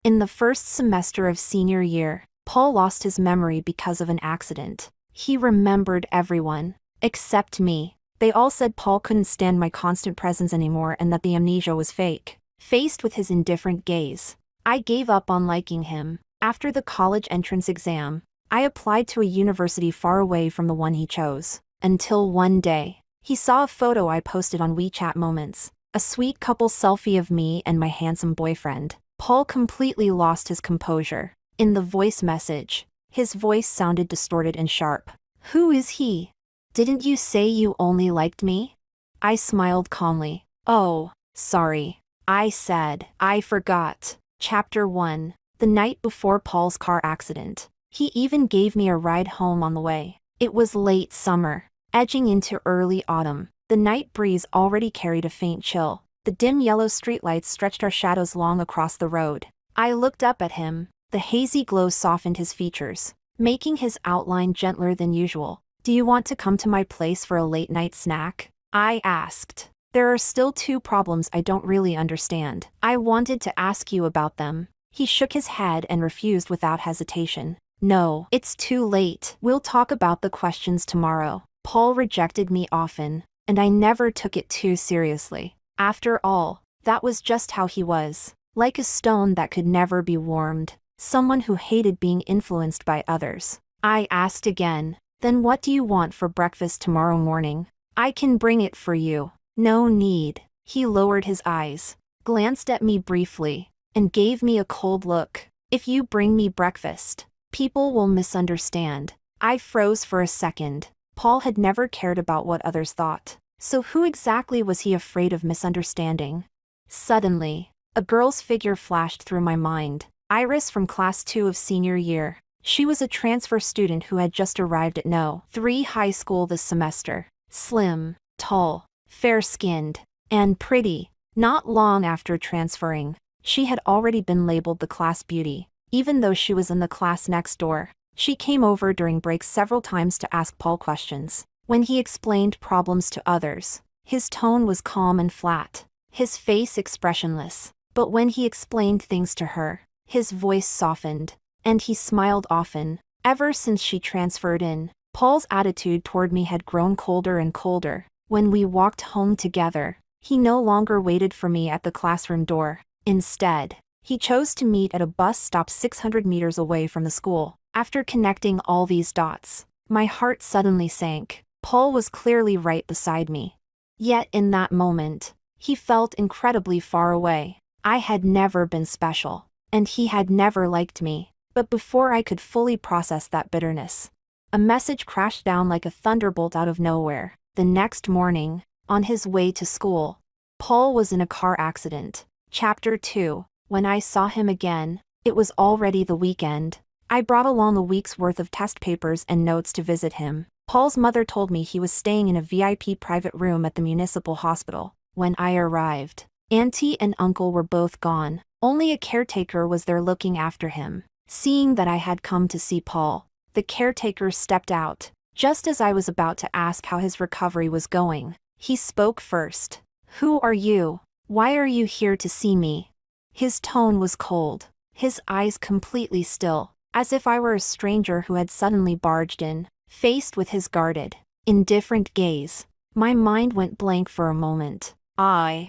In the first semester of senior year, Paul lost his memory because of an accident. He remembered everyone, except me. They all said Paul couldn't stand my constant presence anymore and that the amnesia was fake. Faced with his indifferent gaze, I gave up on liking him. After the college entrance exam, I applied to a university far away from the one he chose. Until one day, he saw a photo I posted on WeChat Moments, a sweet couple selfie of me and my handsome boyfriend. Paul completely lost his composure. In the voice message, his voice sounded distorted and sharp. "Who is he? Didn't you say you only liked me?" I smiled calmly. "Oh, sorry," I said. "I forgot." Chapter 1. The night before Paul's car accident. He even gave me a ride home on the way. It was late summer, edging into early autumn. The night breeze already carried a faint chill. The dim yellow streetlights stretched our shadows long across the road. I looked up at him. The hazy glow softened his features, making his outline gentler than usual. "Do you want to come to my place for a late-night snack?" I asked. "There are still two problems I don't really understand. I wanted to ask you about them." He shook his head and refused without hesitation. "No, it's too late. We'll talk about the questions tomorrow." Paul rejected me often, and I never took it too seriously. After all, that was just how he was. Like a stone that could never be warmed. Someone who hated being influenced by others. I asked again, "Then what do you want for breakfast tomorrow morning? I can bring it for you." "No need." He lowered his eyes, glanced at me briefly, and gave me a cold look. "If you bring me breakfast, people will misunderstand." I froze for a second. Paul had never cared about what others thought. So who exactly was he afraid of misunderstanding? Suddenly, a girl's figure flashed through my mind. Iris from class 2 of senior year. She was a transfer student who had just arrived at No. 3 high school this semester. Slim, tall, fair-skinned, and pretty. Not long after transferring, she had already been labeled the class beauty, even though she was in the class next door. She came over during breaks several times to ask Paul questions. When he explained problems to others, his tone was calm and flat, his face expressionless. But when he explained things to her, his voice softened, and he smiled often. Ever since she transferred in, Paul's attitude toward me had grown colder and colder. When we walked home together, he no longer waited for me at the classroom door. Instead, he chose to meet at a bus stop 600 meters away from the school. After connecting all these dots, my heart suddenly sank. Paul was clearly right beside me. Yet in that moment, he felt incredibly far away. I had never been special, and he had never liked me. But before I could fully process that bitterness, a message crashed down like a thunderbolt out of nowhere. The next morning, on his way to school, Paul was in a car accident. Chapter 2. When I saw him again, it was already the weekend. I brought along a week's worth of test papers and notes to visit him. Paul's mother told me he was staying in a VIP private room at the municipal hospital. When I arrived, Auntie and Uncle were both gone. Only a caretaker was there looking after him. Seeing that I had come to see Paul, the caretaker stepped out. Just as I was about to ask how his recovery was going, he spoke first. "Who are you? Why are you here to see me?" His tone was cold, his eyes completely still, as if I were a stranger who had suddenly barged in. Faced with his guarded, indifferent gaze, my mind went blank for a moment. I'm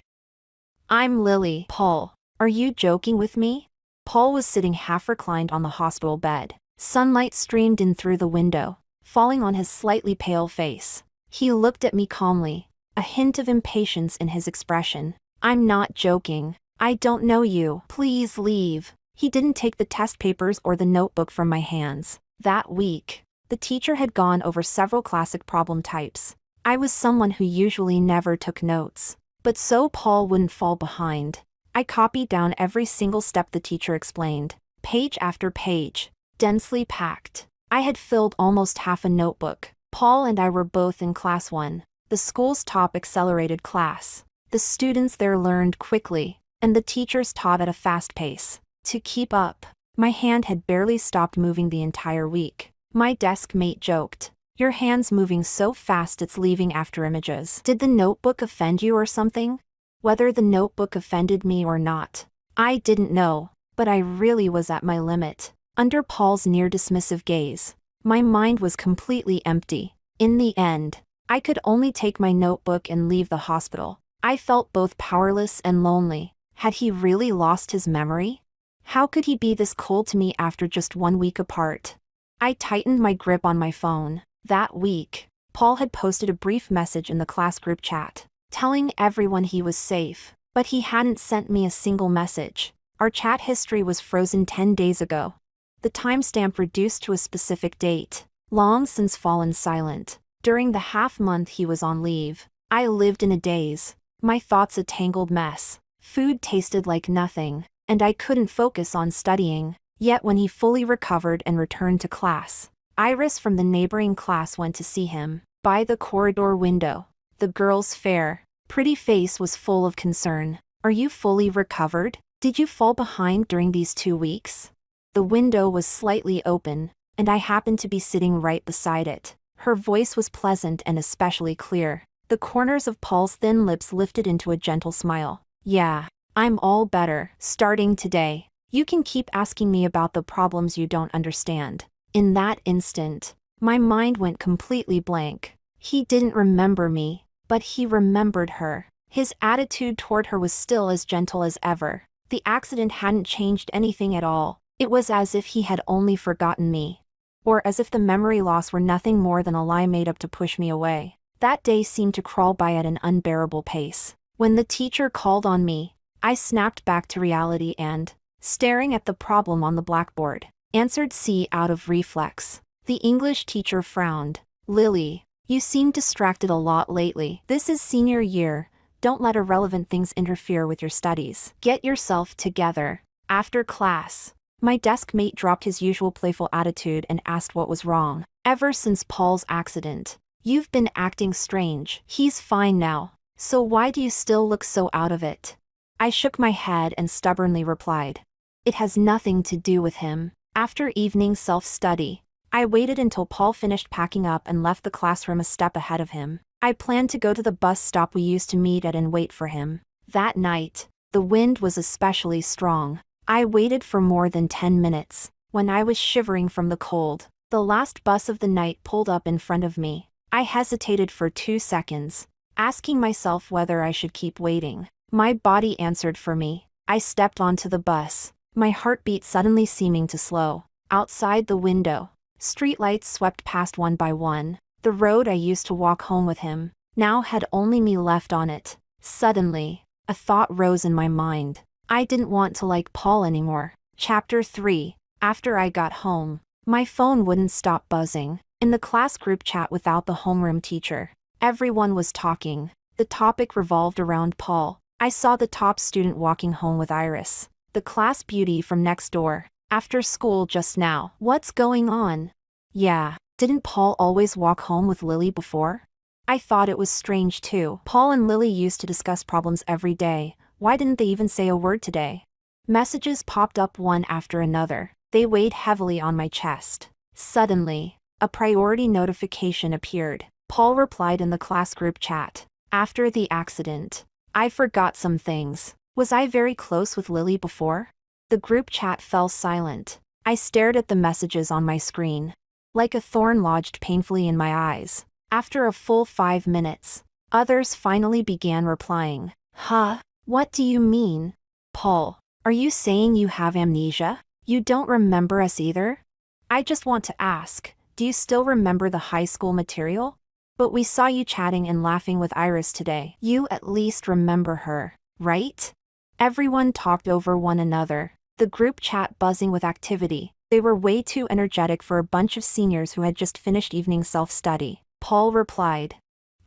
Lily. "Paul, are you joking with me?" Paul was sitting half reclined on the hospital bed. Sunlight streamed in through the window, falling on his slightly pale face. He looked at me calmly, a hint of impatience in his expression. "I'm not joking. I don't know you. Please leave." He didn't take the test papers or the notebook from my hands. That week, the teacher had gone over several classic problem types. I was someone who usually never took notes, but so Paul wouldn't fall behind, I copied down every single step the teacher explained, page after page, densely packed. I had filled almost half a notebook. Paul and I were both in class 1, the school's top accelerated class. The students there learned quickly, and the teachers taught at a fast pace. To keep up, my hand had barely stopped moving the entire week. My desk mate joked, "Your hand's moving so fast it's leaving after images." Did the notebook offend you or something? Whether the notebook offended me or not, I didn't know, But I really was at my limit. Under Paul's near-dismissive gaze, my mind was completely empty. In the end, I could only take my notebook and leave the hospital. I felt both powerless and lonely. Had he really lost his memory? How could he be this cold to me after just 1 week apart? I tightened my grip on my phone. That week, Paul had posted a brief message in the class group chat, telling everyone he was safe, but he hadn't sent me a single message. Our chat history was frozen 10 days ago. The timestamp reduced to a specific date, long since fallen silent. During the half-month he was on leave, I lived in a daze, my thoughts a tangled mess. Food tasted like nothing, and I couldn't focus on studying. Yet when he fully recovered and returned to class, Iris from the neighboring class went to see him. By the corridor window, the girl's fair, pretty face was full of concern. "Are you fully recovered? Did you fall behind during these 2 weeks?" The window was slightly open, and I happened to be sitting right beside it. Her voice was pleasant and especially clear. The corners of Paul's thin lips lifted into a gentle smile. "Yeah, I'm all better, starting today. You can keep asking me about the problems you don't understand." In that instant, my mind went completely blank. He didn't remember me, but he remembered her. His attitude toward her was still as gentle as ever. The accident hadn't changed anything at all. It was as if he had only forgotten me. Or as if the memory loss were nothing more than a lie made up to push me away. That day seemed to crawl by at an unbearable pace. When the teacher called on me, I snapped back to reality and, staring at the problem on the blackboard, answered C out of reflex. The English teacher frowned. "Lily, you seem distracted a lot lately. This is senior year. Don't let irrelevant things interfere with your studies. Get yourself together." After class, my desk mate dropped his usual playful attitude and asked what was wrong. "Ever since Paul's accident, you've been acting strange." "He's fine now, so why do you still look so out of it?" I shook my head and stubbornly replied, "It has nothing to do with him." After evening self-study, I waited until Paul finished packing up and left the classroom a step ahead of him. I planned to go to the bus stop we used to meet at and wait for him. That night, the wind was especially strong. I waited for more than 10 minutes. When I was shivering from the cold, the last bus of the night pulled up in front of me. I hesitated for 2 seconds, asking myself whether I should keep waiting. My body answered for me. I stepped onto the bus, my heartbeat suddenly seeming to slow. Outside the window, streetlights swept past one by one. The road I used to walk home with him now had only me left on it. Suddenly, a thought rose in my mind. I didn't want to like Paul anymore. Chapter 3. After I got home, my phone wouldn't stop buzzing. In the class group chat without the homeroom teacher, everyone was talking. The topic revolved around Paul. I saw the top student walking home with Iris, the class beauty from next door, after school just now. "What's going on?" "Yeah, didn't Paul always walk home with Lily before?" I thought it was strange too. Paul and Lily used to discuss problems every day. Why didn't they even say a word today? Messages popped up one after another. They weighed heavily on my chest. Suddenly, a priority notification appeared. Paul replied in the class group chat. "After the accident, I forgot some things. Was I very close with Lily before?" The group chat fell silent. I stared at the messages on my screen. Like a thorn lodged painfully in my eyes. After a full 5 minutes, others finally began replying. "Huh? What do you mean? Paul, are you saying you have amnesia? You don't remember us either?" "I just want to ask, do you still remember the high school material? But we saw you chatting and laughing with Iris today. You at least remember her, right?" Everyone talked over one another, the group chat buzzing with activity. They were way too energetic for a bunch of seniors who had just finished evening self-study. Paul replied,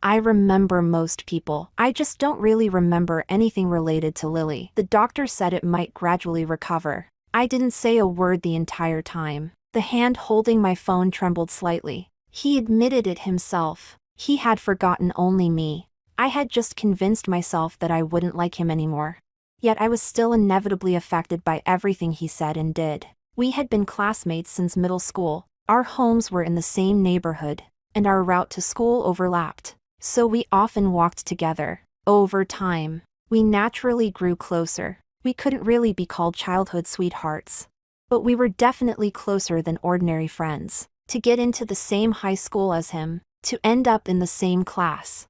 "I remember most people. I just don't really remember anything related to Lily. The doctor said it might gradually recover." I didn't say a word the entire time. The hand holding my phone trembled slightly. He admitted it himself. He had forgotten only me. I had just convinced myself that I wouldn't like him anymore. Yet I was still inevitably affected by everything he said and did. We had been classmates since middle school. Our homes were in the same neighborhood, and our route to school overlapped. So we often walked together. Over time, we naturally grew closer. We couldn't really be called childhood sweethearts. But we were definitely closer than ordinary friends. To get into the same high school as him, to end up in the same class,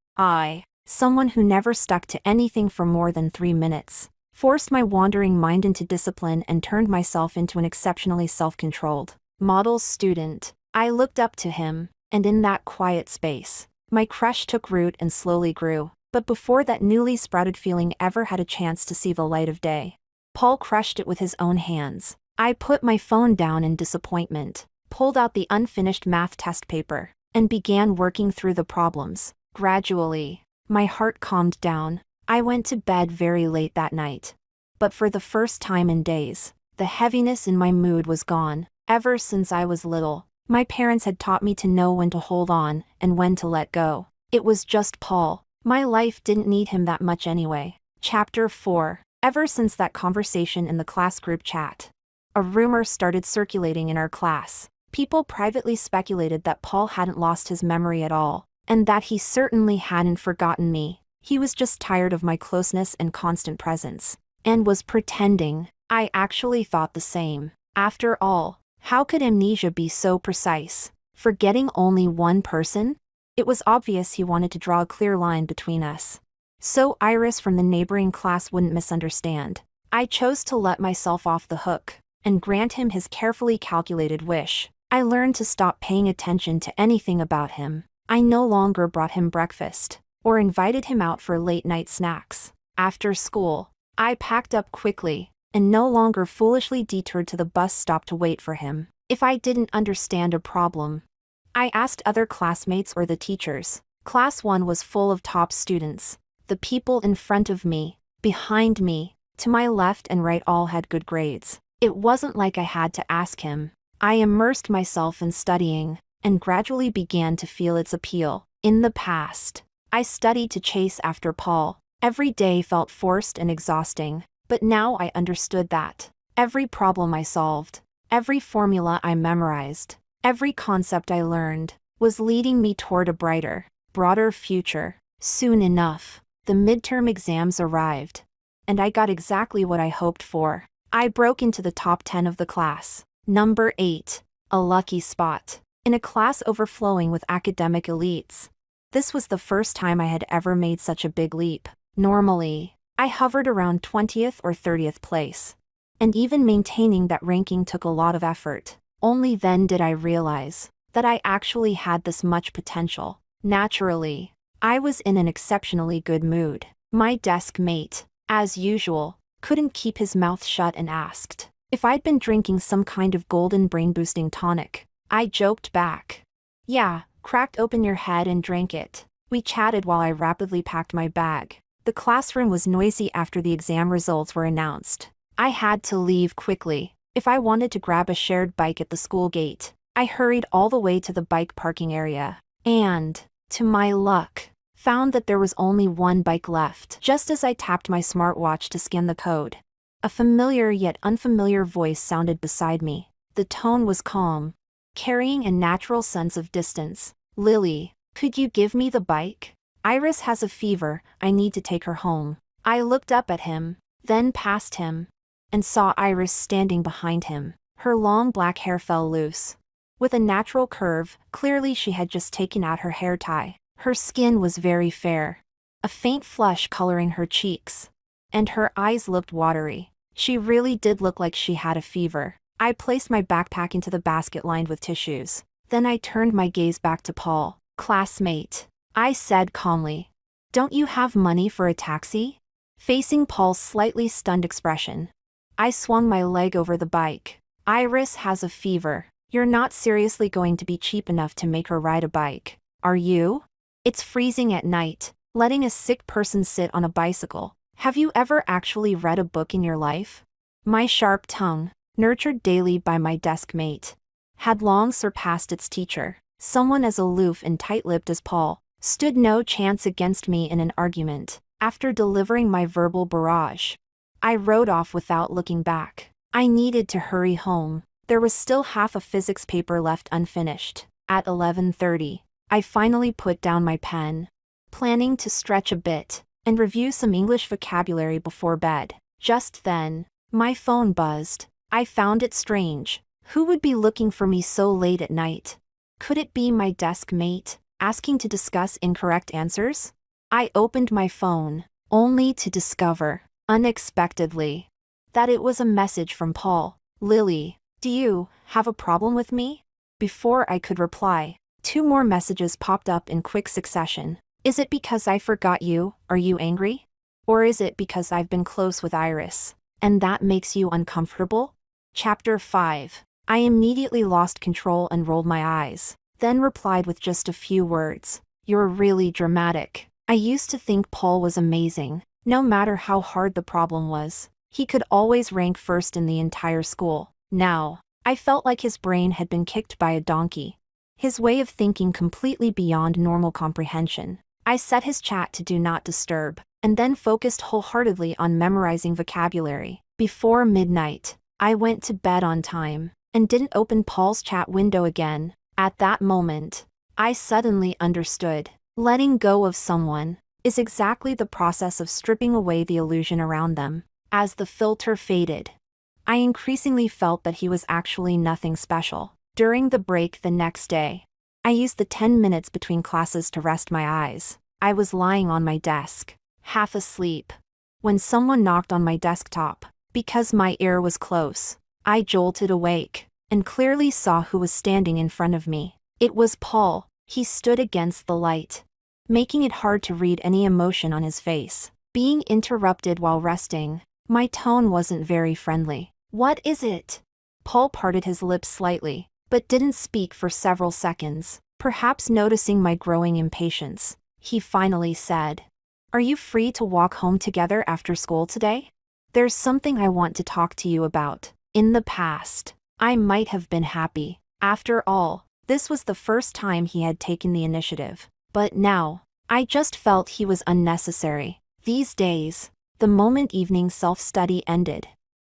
someone who never stuck to anything for more than 3 minutes, forced my wandering mind into discipline and turned myself into an exceptionally self-controlled model student. I looked up to him, and in that quiet space, my crush took root and slowly grew. But before that newly sprouted feeling ever had a chance to see the light of day, Paul crushed it with his own hands. I put my phone down in disappointment, pulled out the unfinished math test paper, and began working through the problems. Gradually, my heart calmed down. I went to bed very late that night. But for the first time in days, the heaviness in my mood was gone. Ever since I was little, my parents had taught me to know when to hold on and when to let go. It was just Paul. My life didn't need him that much anyway. Chapter 4. Ever since that conversation in the class group chat, a rumor started circulating in our class. People privately speculated that Paul hadn't lost his memory at all, and that he certainly hadn't forgotten me. He was just tired of my closeness and constant presence, and was pretending. I actually thought the same. After all, how could amnesia be so precise? Forgetting only one person? It was obvious he wanted to draw a clear line between us, so Iris from the neighboring class wouldn't misunderstand. I chose to let myself off the hook, and grant him his carefully calculated wish. I learned to stop paying attention to anything about him. I no longer brought him breakfast, or invited him out for late-night snacks. After school, I packed up quickly, and no longer foolishly detoured to the bus stop to wait for him. If I didn't understand a problem, I asked other classmates or the teachers. Class 1 was full of top students. The people in front of me, behind me, to my left and right all had good grades. It wasn't like I had to ask him. I immersed myself in studying, and gradually began to feel its appeal. In the past, I studied to chase after Paul. Every day felt forced and exhausting, but now I understood that every problem I solved, every formula I memorized, every concept I learned, was leading me toward a brighter, broader future. Soon enough, the midterm exams arrived, and I got exactly what I hoped for. I broke into the top 10 of the class. Number 8, a lucky spot, in a class overflowing with academic elites. This was the first time I had ever made such a big leap. Normally, I hovered around 20th or 30th place, and even maintaining that ranking took a lot of effort. Only then did I realize that I actually had this much potential. Naturally, I was in an exceptionally good mood. My desk mate, as usual, couldn't keep his mouth shut and asked if I'd been drinking some kind of golden brain-boosting tonic. I joked back, "Yeah, cracked open your head and drank it." We chatted while I rapidly packed my bag. The classroom was noisy after the exam results were announced. I had to leave quickly if I wanted to grab a shared bike at the school gate. I hurried all the way to the bike parking area, and, to my luck, found that there was only one bike left. Just as I tapped my smartwatch to scan the code, a familiar yet unfamiliar voice sounded beside me. The tone was calm, carrying a natural sense of distance. "Lily, could you give me the bike? Iris has a fever, I need to take her home." I looked up at him, then past him, and saw Iris standing behind him. Her long black hair fell loose, with a natural curve. Clearly she had just taken out her hair tie. Her skin was very fair, a faint flush coloring her cheeks, and her eyes looked watery. She really did look like she had a fever. I placed my backpack into the basket lined with tissues. Then I turned my gaze back to Paul. "Classmate," I said calmly, "don't you have money for a taxi?" Facing Paul's slightly stunned expression, I swung my leg over the bike. "Iris has a fever. You're not seriously going to be cheap enough to make her ride a bike, are you? It's freezing at night, letting a sick person sit on a bicycle. Have you ever actually read a book in your life?" My sharp tongue, nurtured daily by my desk mate, had long surpassed its teacher. Someone as aloof and tight-lipped as Paul stood no chance against me in an argument. After delivering my verbal barrage, I rode off without looking back. I needed to hurry home. There was still half a physics paper left unfinished. At 11:30, I finally put down my pen, planning to stretch a bit and review some English vocabulary before bed. Just then, my phone buzzed. I found it strange. Who would be looking for me so late at night? Could it be my desk mate, asking to discuss incorrect answers? I opened my phone, only to discover, unexpectedly, that it was a message from Paul. Lily, do you have a problem with me? Before I could reply, 2 more messages popped up in quick succession. Is it because I forgot you? Are you angry? Or is it because I've been close with Iris, and that makes you uncomfortable? Chapter 5. I immediately lost control and rolled my eyes, then replied with just a few words. You're really dramatic. I used to think Paul was amazing. No matter how hard the problem was, he could always rank first in the entire school. Now, I felt like his brain had been kicked by a donkey. His way of thinking completely beyond normal comprehension. I set his chat to do not disturb, and then focused wholeheartedly on memorizing vocabulary. Before midnight, I went to bed on time, and didn't open Paul's chat window again. At that moment, I suddenly understood. Letting go of someone is exactly the process of stripping away the illusion around them. As the filter faded, I increasingly felt that he was actually nothing special. During the break the next day, I used the 10 minutes between classes to rest my eyes. I was lying on my desk, half asleep, when someone knocked on my desktop. Because my ear was close, I jolted awake, and clearly saw who was standing in front of me. It was Paul. He stood against the light, making it hard to read any emotion on his face. Being interrupted while resting, my tone wasn't very friendly. What is it? Paul parted his lips slightly, but didn't speak for several seconds. Perhaps noticing my growing impatience, he finally said, Are you free to walk home together after school today? There's something I want to talk to you about. In the past, I might have been happy. After all, this was the first time he had taken the initiative. But now, I just felt he was unnecessary. These days, the moment evening self-study ended,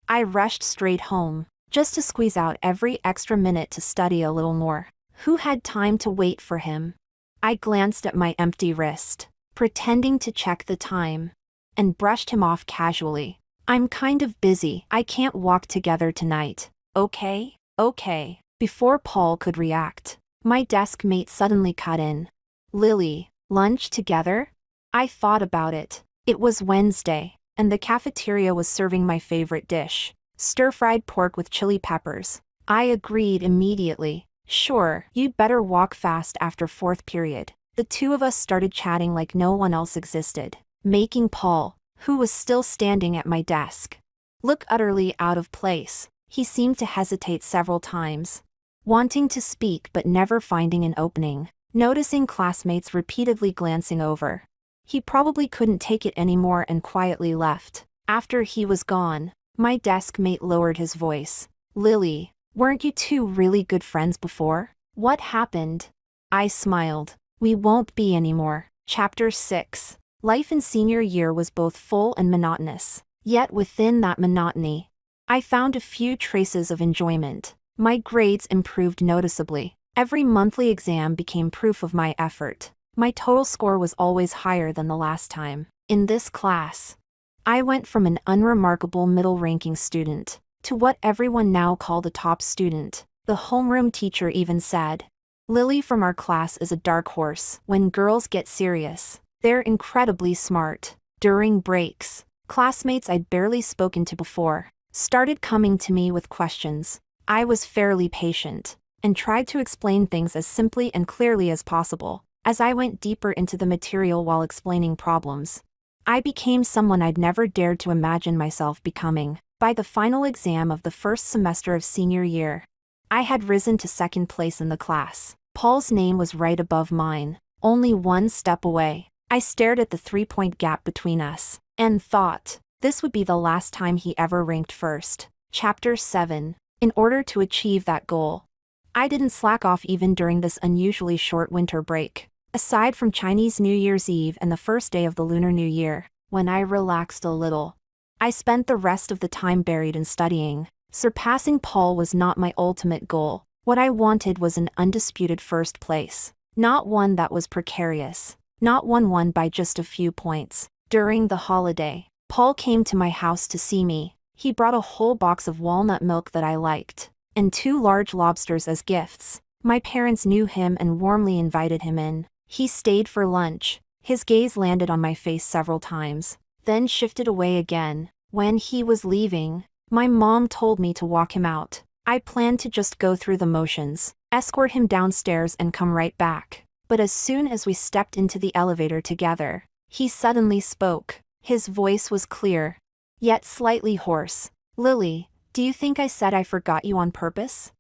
I rushed straight home, just to squeeze out every extra minute to study a little more. Who had time to wait for him? I glanced at my empty wrist, pretending to check the time, and brushed him off casually. I'm kind of busy. I can't walk together tonight. Okay? Okay. Before Paul could react, my desk mate suddenly cut in. Lily, lunch together? I thought about it. It was Wednesday, and the cafeteria was serving my favorite dish, stir-fried pork with chili peppers. I agreed immediately. Sure, you'd better walk fast after 4th period. The 2 of us started chatting like no one else existed, making Paul, who was still standing at my desk, look utterly out of place. He seemed to hesitate several times, wanting to speak but never finding an opening. Noticing classmates repeatedly glancing over, he probably couldn't take it anymore and quietly left. After he was gone, my desk mate lowered his voice. Lily, weren't you 2 really good friends before? What happened? I smiled. We won't be anymore. Chapter 6. Life in senior year was both full and monotonous. Yet within that monotony, I found a few traces of enjoyment. My grades improved noticeably. Every monthly exam became proof of my effort. My total score was always higher than the last time. In this class, I went from an unremarkable middle-ranking student to what everyone now called a top student. The homeroom teacher even said, Lily from our class is a dark horse. When girls get serious, they're incredibly smart. During breaks, classmates I'd barely spoken to before started coming to me with questions. I was fairly patient, and tried to explain things as simply and clearly as possible. As I went deeper into the material while explaining problems, I became someone I'd never dared to imagine myself becoming. By the final exam of the first semester of senior year, I had risen to 2nd place in the class. Paul's name was right above mine, only 1 step away. I stared at the 3-point gap between us, and thought, this would be the last time he ever ranked first. Chapter 7. In order to achieve that goal, I didn't slack off even during this unusually short winter break. Aside from Chinese New Year's Eve and the first day of the Lunar New Year, when I relaxed a little, I spent the rest of the time buried in studying. Surpassing Paul was not my ultimate goal. What I wanted was an undisputed 1st place. Not one that was precarious. Not one won by just a few points. During the holiday, Paul came to my house to see me. He brought a whole box of walnut milk that I liked, and 2 large lobsters as gifts. My parents knew him and warmly invited him in. He stayed for lunch. His gaze landed on my face several times, then shifted away again. When he was leaving, my mom told me to walk him out. I planned to just go through the motions, escort him downstairs and come right back. But as soon as we stepped into the elevator together, he suddenly spoke. His voice was clear, yet slightly hoarse. "Lily, do you think I said I forgot you on purpose?"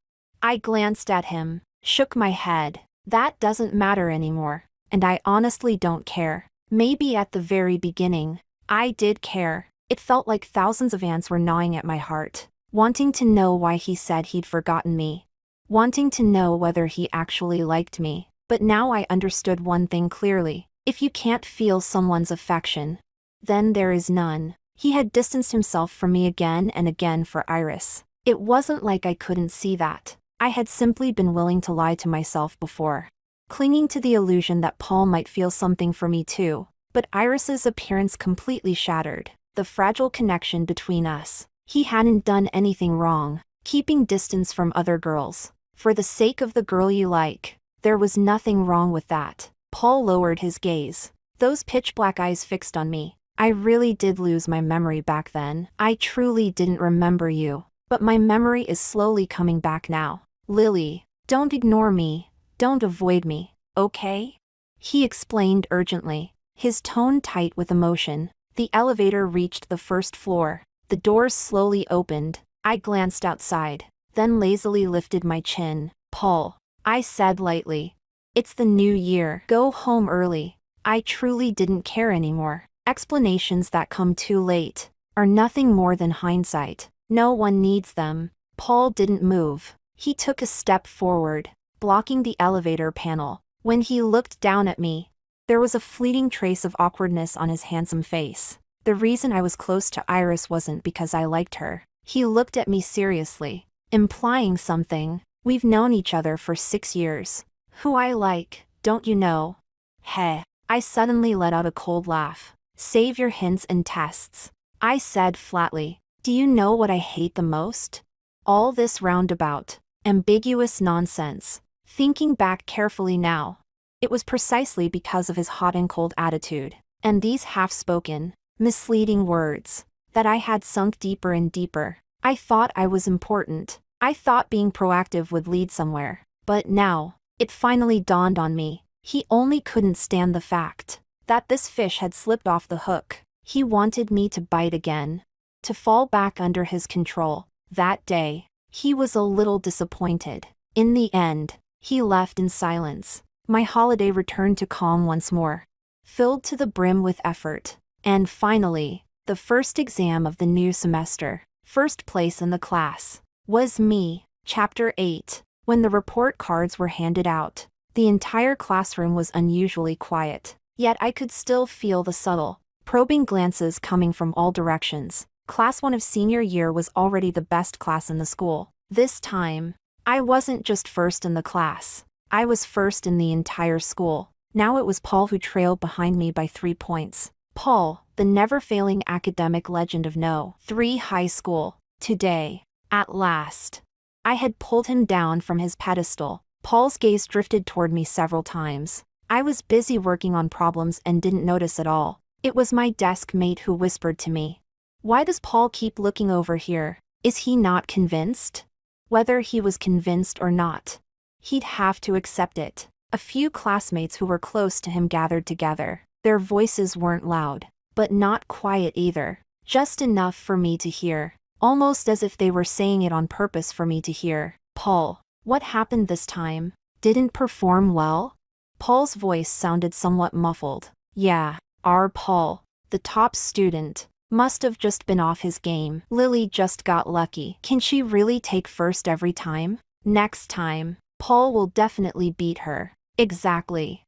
I glanced at him, shook my head. That doesn't matter anymore, and I honestly don't care. Maybe at the very beginning, I did care. It felt like thousands of ants were gnawing at my heart, wanting to know why he said he'd forgotten me, wanting to know whether he actually liked me. But now I understood one thing clearly. If you can't feel someone's affection, then there is none. He had distanced himself from me again and again for Iris. It wasn't like I couldn't see that. I had simply been willing to lie to myself before, clinging to the illusion that Paul might feel something for me too. But Iris's appearance completely shattered the fragile connection between us. He hadn't done anything wrong, keeping distance from other girls, for the sake of the girl you like. There was nothing wrong with that. Paul lowered his gaze, those pitch-black eyes fixed on me. I really did lose my memory back then. I truly didn't remember you. But my memory is slowly coming back now. "Lily, don't ignore me. Don't avoid me, okay?" He explained urgently, his tone tight with emotion. The elevator reached the first floor. The doors slowly opened. I glanced outside, then lazily lifted my chin. "Paul," I said lightly. "It's the new year. Go home early." I truly didn't care anymore. Explanations that come too late are nothing more than hindsight. No one needs them. Paul didn't move. He took a step forward, blocking the elevator panel. When he looked down at me, there was a fleeting trace of awkwardness on his handsome face. The reason I was close to Iris wasn't because I liked her. He looked at me seriously, implying something. "We've known each other for 6 years. Who I like, don't you know?" "Heh." I suddenly let out a cold laugh. "Save your hints and tests," I said flatly. "Do you know what I hate the most? All this roundabout, ambiguous nonsense." Thinking back carefully now, it was precisely because of his hot and cold attitude, and these half-spoken, misleading words, that I had sunk deeper and deeper. I thought I was important. I thought being proactive would lead somewhere. But now, it finally dawned on me. He only couldn't stand the fact that this fish had slipped off the hook. He wanted me to bite again, to fall back under his control. That day, he was a little disappointed. In the end, he left in silence. My holiday returned to calm once more, filled to the brim with effort. And finally, the first exam of the new semester, first place in the class, was me. Chapter 8. When the report cards were handed out, the entire classroom was unusually quiet. Yet I could still feel the subtle, probing glances coming from all directions. Class 1 of senior year was already the best class in the school. This time, I wasn't just first in the class. I was first in the entire school. Now it was Paul who trailed behind me by 3 points. Paul, the never-failing academic legend of No. 3 high school. Today, at last, I had pulled him down from his pedestal. Paul's gaze drifted toward me several times. I was busy working on problems and didn't notice at all. It was my desk mate who whispered to me, "Why does Paul keep looking over here? Is he not convinced?" Whether he was convinced or not, he'd have to accept it. A few classmates who were close to him gathered together. Their voices weren't loud, but not quiet either. Just enough for me to hear, almost as if they were saying it on purpose for me to hear. "Paul, what happened this time? Didn't perform well?" Paul's voice sounded somewhat muffled. "Yeah, our Paul, the top student, must have just been off his game. Lily just got lucky. Can she really take first every time? Next time, Paul will definitely beat her." Exactly.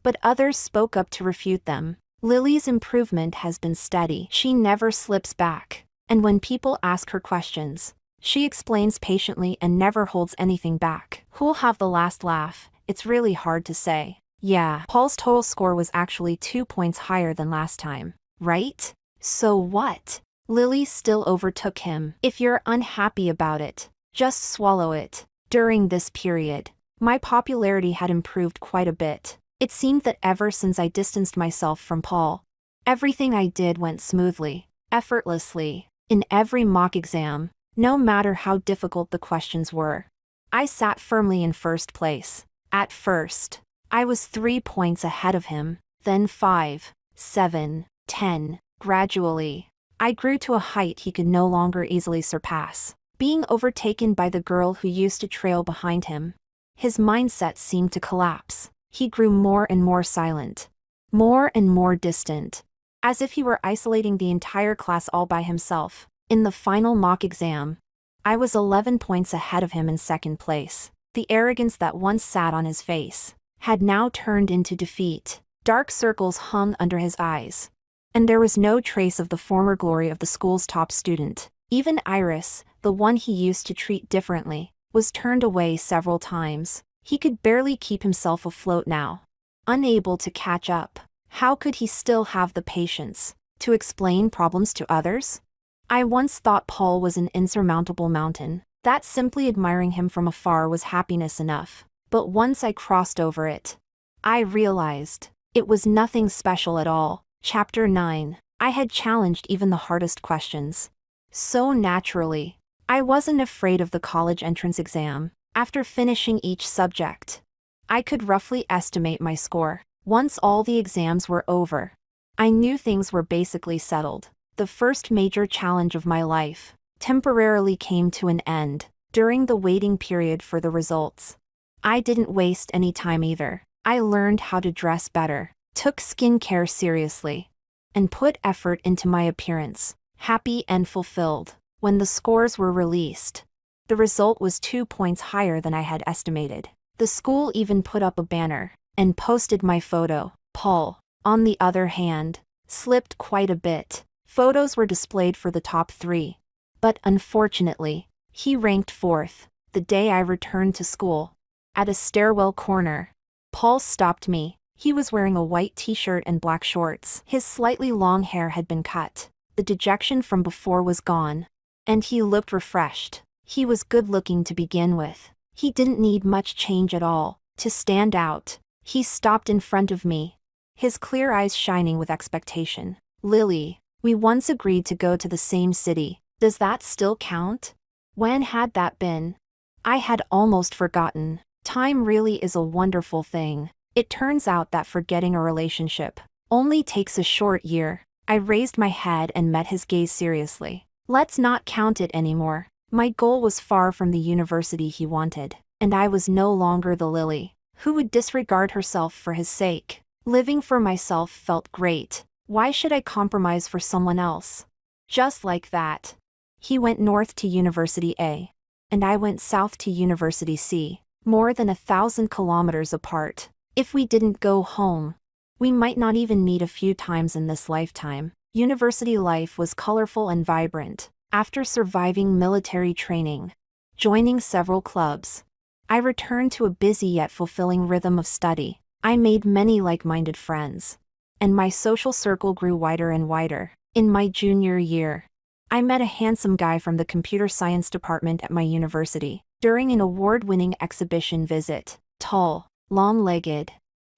But others spoke up to refute them. "Lily's improvement has been steady. She never slips back. And when people ask her questions, she explains patiently and never holds anything back. Who'll have the last laugh? It's really hard to say." Yeah, Paul's total score was actually 2 points higher than last time, right? So what? Lily still overtook him. If you're unhappy about it, just swallow it. During this period, my popularity had improved quite a bit. It seemed that ever since I distanced myself from Paul, everything I did went smoothly, effortlessly. In every mock exam, no matter how difficult the questions were, I sat firmly in first place. At first, I was 3 points ahead of him, then 5, 7, 10. Gradually, I grew to a height he could no longer easily surpass. Being overtaken by the girl who used to trail behind him, his mindset seemed to collapse. He grew more and more silent, more and more distant, as if he were isolating the entire class all by himself. In the final mock exam, I was 11 points ahead of him in second place. The arrogance that once sat on his face had now turned into defeat. Dark circles hung under his eyes, and there was no trace of the former glory of the school's top student. Even Iris, the one he used to treat differently, was turned away several times. He could barely keep himself afloat now. Unable to catch up, how could he still have the patience to explain problems to others? I once thought Paul was an insurmountable mountain, that simply admiring him from afar was happiness enough. But once I crossed over it, I realized it was nothing special at all. Chapter 9. I had challenged even the hardest questions so naturally. I wasn't afraid of the college entrance exam. After finishing each subject, I could roughly estimate my score. Once all the exams were over, I knew things were basically settled. The first major challenge of my life temporarily came to an end. During the waiting period for the results, I didn't waste any time either. I learned how to dress better, took skincare seriously, and put effort into my appearance. Happy and fulfilled, when the scores were released, the result was 2 points higher than I had estimated. The school even put up a banner and posted my photo. Paul, on the other hand, slipped quite a bit. Photos were displayed for the top 3, but unfortunately, he ranked 4th. The day I returned to school, at a stairwell corner, Paul stopped me. He was wearing a white t-shirt and black shorts. His slightly long hair had been cut. The dejection from before was gone, and he looked refreshed. He was good-looking to begin with. He didn't need much change at all to stand out. He stopped in front of me, his clear eyes shining with expectation. Lily, we once agreed to go to the same city. Does that still count? When had that been? I had almost forgotten. Time really is a wonderful thing. It turns out that forgetting a relationship only takes a short year. I raised my head and met his gaze seriously. Let's not count it anymore. My goal was far from the university he wanted, and I was no longer the Lily who would disregard herself for his sake. Living for myself felt great. Why should I compromise for someone else? Just like that, he went north to University A, and I went south to University C, more than 1,000 kilometers apart. If we didn't go home, we might not even meet a few times in this lifetime. University life was colorful and vibrant. After surviving military training, joining several clubs, I returned to a busy yet fulfilling rhythm of study. I made many like-minded friends, and my social circle grew wider and wider. In my junior year, I met a handsome guy from the computer science department at my university. During an award-winning exhibition visit, tall, long-legged,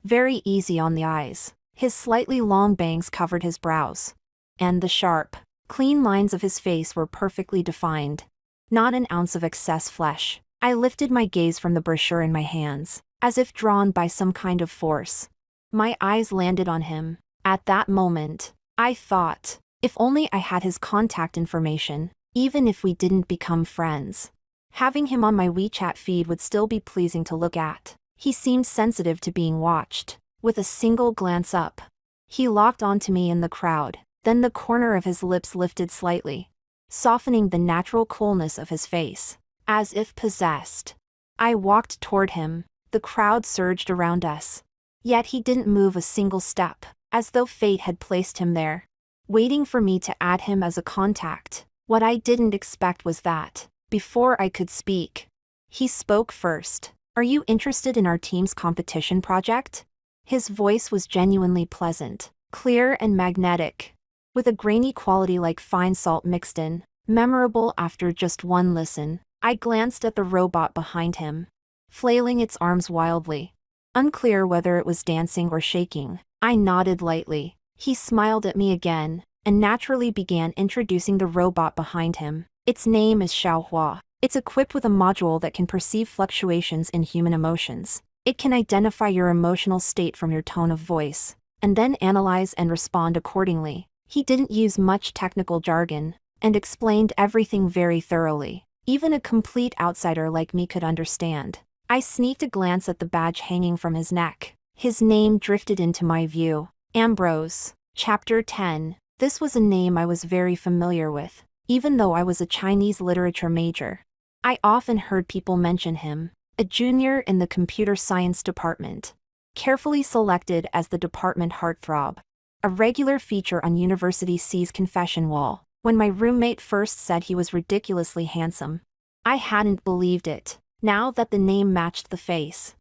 very easy on the eyes. His slightly long bangs covered his brows, and the sharp, clean lines of his face were perfectly defined. Not an ounce of excess flesh. I lifted my gaze from the brochure in my hands, as if drawn by some kind of force. My eyes landed on him. At that moment, I thought, if only I had his contact information, even if we didn't become friends. Having him on my WeChat feed would still be pleasing to look at. He seemed sensitive to being watched. With a single glance up, he locked onto me in the crowd. Then the corner of his lips lifted slightly, softening the natural coolness of his face. As if possessed, I walked toward him. The crowd surged around us. Yet he didn't move a single step, as though fate had placed him there, waiting for me to add him as a contact. What I didn't expect was that, before I could speak, he spoke first. Are you interested in our team's competition project? His voice was genuinely pleasant, clear and magnetic. with a grainy quality like fine salt mixed in. Memorable after just one listen. I glanced at the robot behind him, flailing its arms wildly. Unclear whether it was dancing or shaking. I nodded lightly. He smiled at me again, and naturally began introducing the robot behind him. Its name is Xiaohua. It's equipped with a module that can perceive fluctuations in human emotions. It can identify your emotional state from your tone of voice, and then analyze and respond accordingly. He didn't use much technical jargon, and explained everything very thoroughly. Even a complete outsider like me could understand. I sneaked a glance at the badge hanging from his neck. His name drifted into my view. Ambrose. Chapter 10. This was a name I was very familiar with, even though I was a Chinese literature major. I often heard people mention him. A junior in the computer science department. Carefully selected as the department heartthrob. A regular feature on University C's confession wall. When my roommate first said he was ridiculously handsome, I hadn't believed it. Now that the name matched the face,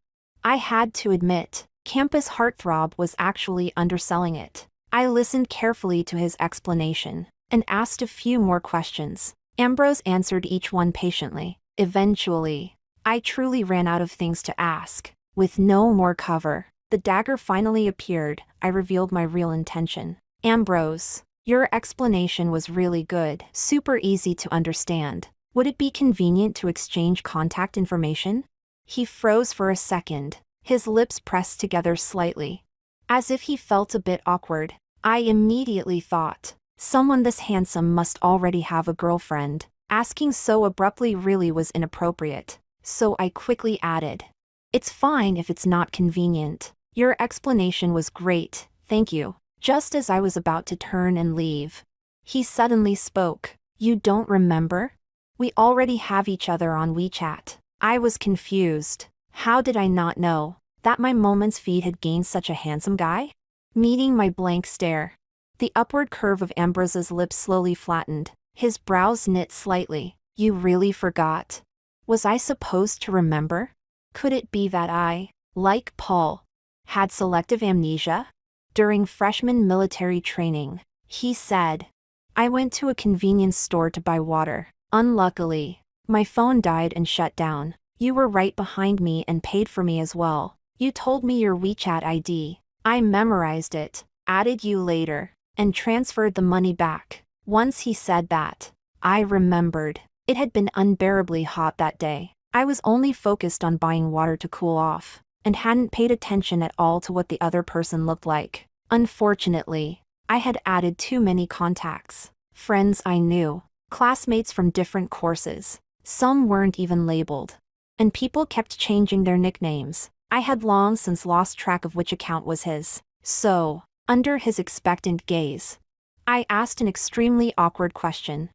I had to admit, campus heartthrob was actually underselling it. I listened carefully to his explanation, and asked a few more questions. Ambrose answered each one patiently. Eventually, I truly ran out of things to ask. With no more cover, the dagger finally appeared. I revealed my real intention. Ambrose, your explanation was really good. Super easy to understand. Would it be convenient to exchange contact information? He froze for a second, his lips pressed together slightly, as if he felt a bit awkward. I immediately thought, someone this handsome must already have a girlfriend. Asking so abruptly really was inappropriate, so I quickly added, it's fine if it's not convenient. Your explanation was great, thank you. Just as I was about to turn and leave, he suddenly spoke. You don't remember? We already have each other on WeChat. I was confused. How did I not know that my Moments feed had gained such a handsome guy? Meeting my blank stare, the upward curve of Ambrose's lips slowly flattened. His brows knit slightly. You really forgot? Was I supposed to remember? Could it be that I, like Paul, had selective amnesia? During freshman military training, he said, I went to a convenience store to buy water. Unluckily, my phone died and shut down. You were right behind me and paid for me as well. You told me your WeChat ID. I memorized it, added you later, and transferred the money back. Once he said that, I remembered. It had been unbearably hot that day. I was only focused on buying water to cool off, and hadn't paid attention at all to what the other person looked like. Unfortunately, I had added too many contacts. Friends I knew, classmates from different courses. Some weren't even labeled. And people kept changing their nicknames. I had long since lost track of which account was his. So, under his expectant gaze, I asked an extremely awkward question.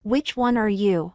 Which one are you?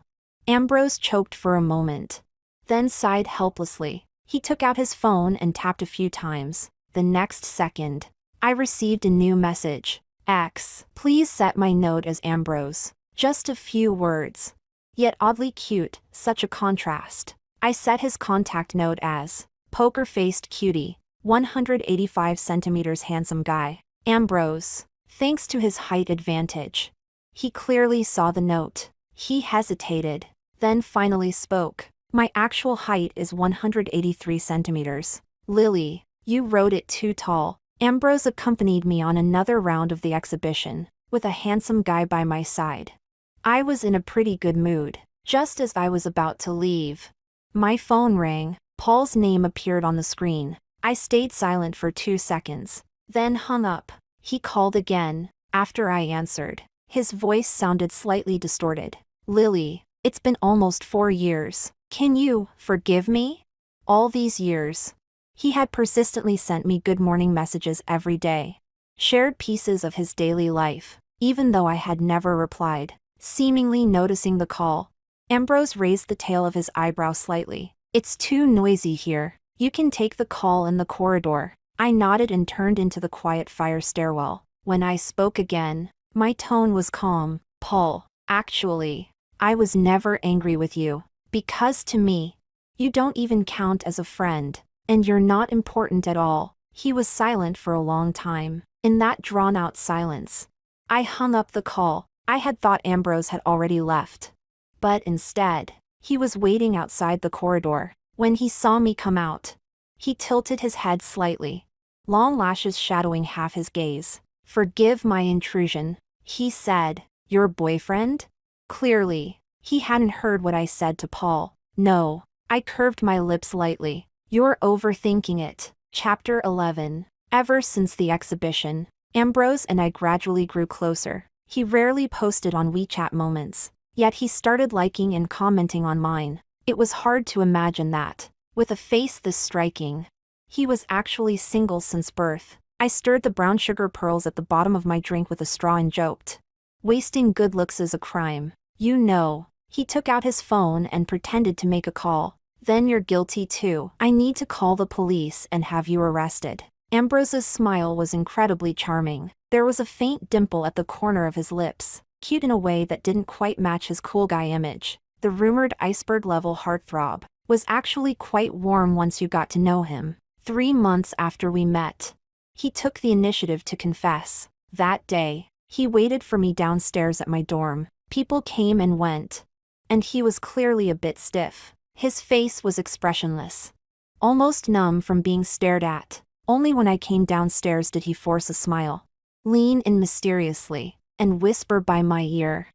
Ambrose choked for a moment, then sighed helplessly. He took out his phone and tapped a few times. The next second, I received a new message. X. Please set my note as Ambrose. Just a few words. Yet oddly cute, such a contrast. I set his contact note as poker-faced cutie, 185 centimeters handsome guy. Ambrose. Thanks to his height advantage. He clearly saw the note. He hesitated, then finally spoke. My actual height is 183 centimeters. Lily, you wrote it too tall. Ambrose accompanied me on another round of the exhibition, with a handsome guy by my side. I was in a pretty good mood. Just as I was about to leave, my phone rang. Paul's name appeared on the screen. I stayed silent for 2 seconds, then hung up. He called again. After I answered, his voice sounded slightly distorted. Lily, it's been almost 4 years. Can you forgive me? All these years, he had persistently sent me good morning messages every day, shared pieces of his daily life, even though I had never replied. Seemingly noticing the call, Ambrose raised the tail of his eyebrow slightly. It's too noisy here. You can take the call in the corridor. I nodded and turned into the quiet fire stairwell. When I spoke again, my tone was calm. Paul, actually, I was never angry with you. Because to me, you don't even count as a friend, and you're not important at all. He was silent for a long time. In that drawn-out silence, I hung up the call. I had thought Ambrose had already left. But instead, he was waiting outside the corridor. When he saw me come out, he tilted his head slightly, long lashes shadowing half his gaze. "Forgive my intrusion," he said. "Your boyfriend?" Clearly, he hadn't heard what I said to Paul. "No." I curved my lips lightly. "You're overthinking it." Chapter 11. Ever since the exhibition, Ambrose and I gradually grew closer. He rarely posted on WeChat moments, yet he started liking and commenting on mine. It was hard to imagine that, with a face this striking, he was actually single since birth. I stirred the brown sugar pearls at the bottom of my drink with a straw and joked, "Wasting good looks is a crime. You know." He took out his phone and pretended to make a call. "Then you're guilty too. I need to call the police and have you arrested." Ambrose's smile was incredibly charming. There was a faint dimple at the corner of his lips, cute in a way that didn't quite match his cool guy image. The rumored iceberg-level heartthrob was actually quite warm once you got to know him. 3 months after we met, he took the initiative to confess. That day, he waited for me downstairs at my dorm. People came and went, and he was clearly a bit stiff. His face was expressionless, almost numb from being stared at. Only when I came downstairs did he force a smile, lean in mysteriously, and whisper by my ear,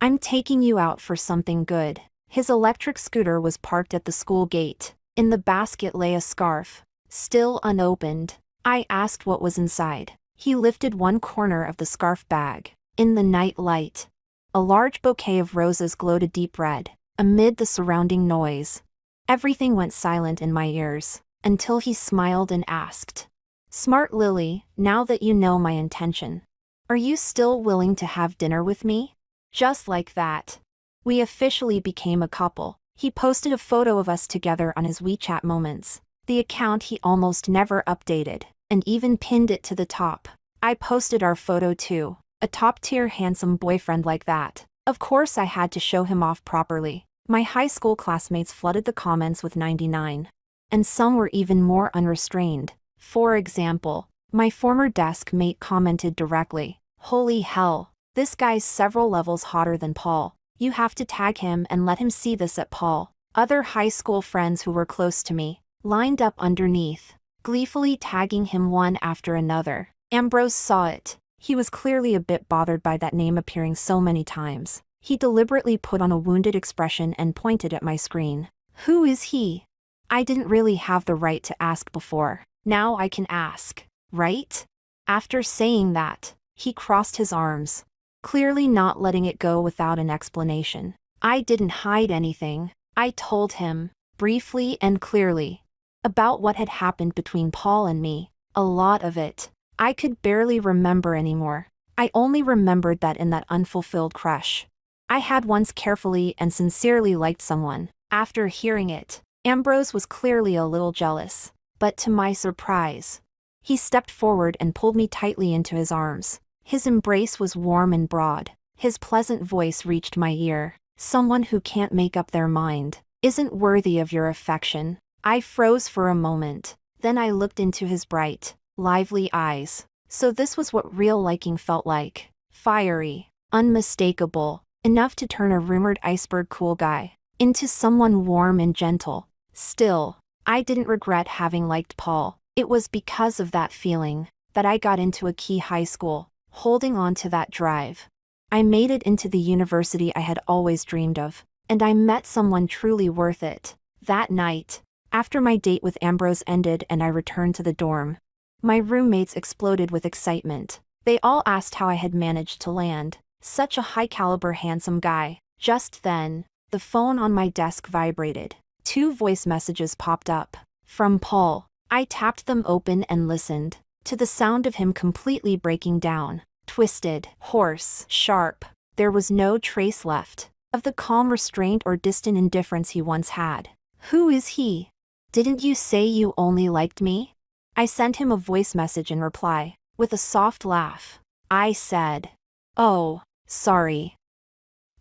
"I'm taking you out for something good." His electric scooter was parked at the school gate. In the basket lay a scarf, still unopened. I asked what was inside. He lifted one corner of the scarf bag. In the night light, a large bouquet of roses glowed a deep red. Amid the surrounding noise, everything went silent in my ears, until he smiled and asked, "Smart Lily, now that you know my intention, are you still willing to have dinner with me?" Just like that, we officially became a couple. He posted a photo of us together on his WeChat moments, the account he almost never updated, and even pinned it to the top. I posted our photo too. A top-tier handsome boyfriend like that. Of course I had to show him off properly. My high school classmates flooded the comments with 99. And some were even more unrestrained. For example, my former desk mate commented directly, "Holy hell, this guy's several levels hotter than Paul. You have to tag him and let him see this at Paul." Other high school friends who were close to me lined up underneath, gleefully tagging him one after another. Ambrose saw it. He was clearly a bit bothered by that name appearing so many times. He deliberately put on a wounded expression and pointed at my screen. "Who is he?" I didn't really have the right to ask before. Now I can ask, right? After saying that, he crossed his arms, clearly not letting it go without an explanation. I didn't hide anything. I told him, briefly and clearly, about what had happened between Paul and me. A lot of it I could barely remember anymore. I only remembered that in that unfulfilled crush I had once carefully and sincerely liked someone. After hearing it, Ambrose was clearly a little jealous, but to my surprise, he stepped forward and pulled me tightly into his arms. His embrace was warm and broad. His pleasant voice reached my ear. "Someone who can't make up their mind isn't worthy of your affection." I froze for a moment. Then I looked into his bright, lively eyes. So this was what real liking felt like. Fiery, unmistakable, enough to turn a rumored iceberg cool guy into someone warm and gentle. Still, I didn't regret having liked Paul. It was because of that feeling that I got into a key high school, holding on to that drive. I made it into the university I had always dreamed of, and I met someone truly worth it. That night, after my date with Ambrose ended and I returned to the dorm, my roommates exploded with excitement. They all asked how I had managed to land such a high-caliber handsome guy. Just then, the phone on my desk vibrated. 2 voice messages popped up. From Paul. I tapped them open and listened to the sound of him completely breaking down. Twisted, hoarse, sharp. There was no trace left of the calm restraint or distant indifference he once had. "Who is he? Didn't you say you only liked me?" I sent him a voice message in reply. With a soft laugh, I said, "Oh, sorry.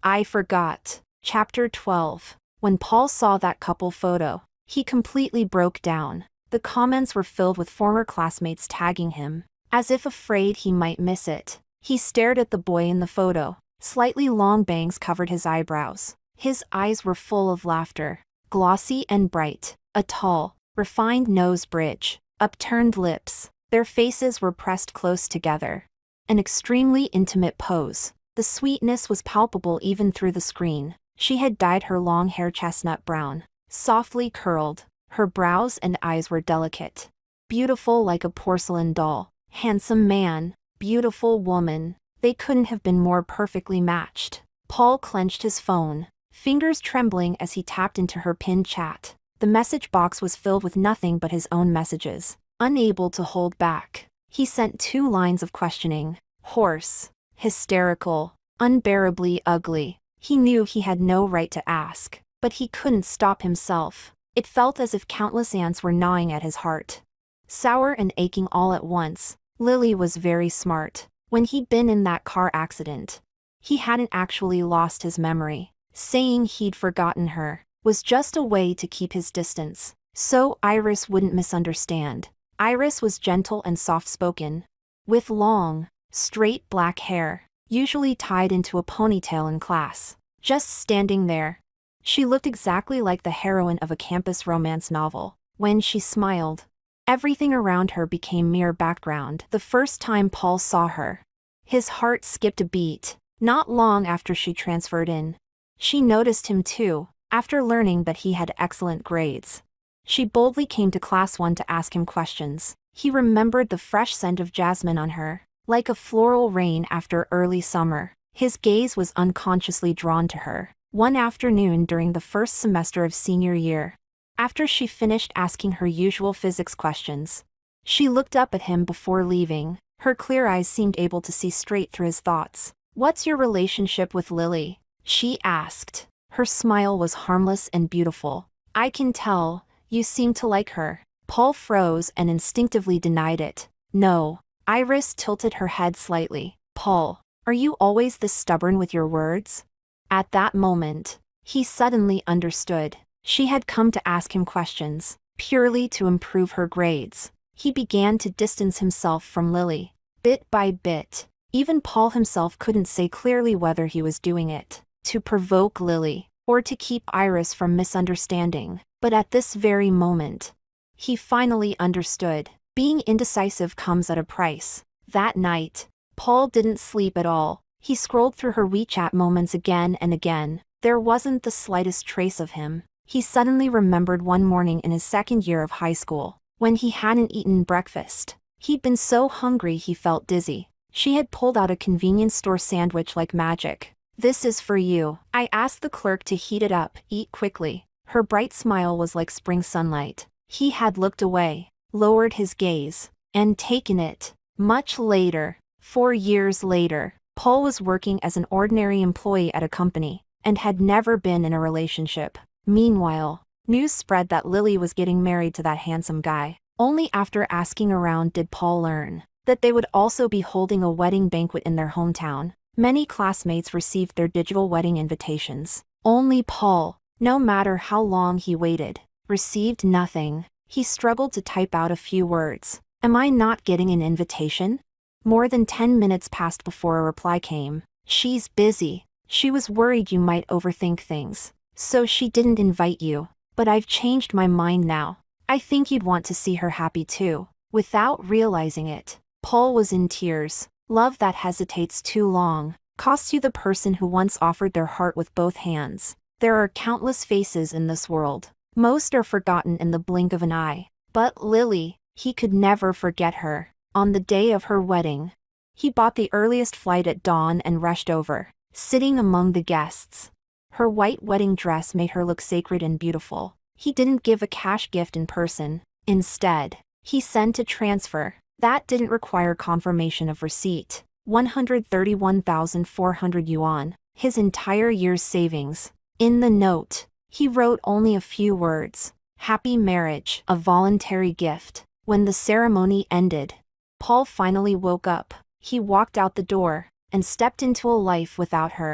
I forgot." Chapter 12. When Paul saw that couple photo, he completely broke down. The comments were filled with former classmates tagging him, as if afraid he might miss it. He stared at the boy in the photo. Slightly long bangs covered his eyebrows. His eyes were full of laughter, glossy and bright. A tall, refined nose bridge, upturned lips. Their faces were pressed close together. An extremely intimate pose. The sweetness was palpable even through the screen. She had dyed her long hair chestnut brown, softly curled. Her brows and eyes were delicate. Beautiful like a porcelain doll. Handsome man, beautiful woman. They couldn't have been more perfectly matched. Paul clenched his phone, fingers trembling as he tapped into her pinned chat. The message box was filled with nothing but his own messages. Unable to hold back, he sent 2 lines of questioning. Hoarse, hysterical, unbearably ugly. He knew he had no right to ask, but he couldn't stop himself. It felt as if countless ants were gnawing at his heart. Sour and aching all at once. Lily was very smart. When he'd been in that car accident, he hadn't actually lost his memory. Saying he'd forgotten her was just a way to keep his distance, so Iris wouldn't misunderstand. Iris was gentle and soft-spoken, with long, straight black hair, usually tied into a ponytail in class. Just standing there, she looked exactly like the heroine of a campus romance novel. When she smiled, everything around her became mere background. The first time Paul saw her, his heart skipped a beat. Not long after she transferred in, she noticed him too, after learning that he had excellent grades. She boldly came to class 1 to ask him questions. He remembered the fresh scent of jasmine on her, like a floral rain after early summer. His gaze was unconsciously drawn to her. One afternoon during the first semester of senior year, after she finished asking her usual physics questions, she looked up at him before leaving. Her clear eyes seemed able to see straight through his thoughts. "What's your relationship with Lily?" she asked. Her smile was harmless and beautiful. "I can tell, you seem to like her." Paul froze and instinctively denied it. "No." Iris tilted her head slightly. "Paul, are you always this stubborn with your words?" At that moment, he suddenly understood. She had come to ask him questions, purely to improve her grades. He began to distance himself from Lily, bit by bit. Even Paul himself couldn't say clearly whether he was doing it to provoke Lily, or to keep Iris from misunderstanding. But at this very moment, he finally understood. Being indecisive comes at a price. That night, Paul didn't sleep at all. He scrolled through her WeChat moments again and again. There wasn't the slightest trace of him. He suddenly remembered one morning in his 2nd year of high school, when he hadn't eaten breakfast. He'd been so hungry he felt dizzy. She had pulled out a convenience store sandwich like magic. "This is for you." I asked the clerk to heat it up. "Eat quickly." Her bright smile was like spring sunlight. He had looked away, lowered his gaze, and taken it. Much later, 4 years later, Paul was working as an ordinary employee at a company, and had never been in a relationship. Meanwhile, news spread that Lily was getting married to that handsome guy. Only after asking around did Paul learn that they would also be holding a wedding banquet in their hometown. Many classmates received their digital wedding invitations. Only Paul, no matter how long he waited, received nothing. He struggled to type out a few words. "Am I not getting an invitation?" More than 10 minutes passed before a reply came. "She's busy. She was worried you might overthink things, so she didn't invite you. But I've changed my mind now. I think you'd want to see her happy too." Without realizing it, Paul was in tears. Love that hesitates too long costs you the person who once offered their heart with both hands. There are countless faces in this world. Most are forgotten in the blink of an eye. But Lily, he could never forget her. On the day of her wedding, he bought the earliest flight at dawn and rushed over, sitting among the guests. Her white wedding dress made her look sacred and beautiful. He didn't give a cash gift in person. Instead, he sent a transfer. That didn't require confirmation of receipt. 131,400 yuan, his entire year's savings. In the note, he wrote only a few words. "Happy marriage, a voluntary gift." When the ceremony ended, Paul finally woke up. He walked out the door and stepped into a life without her.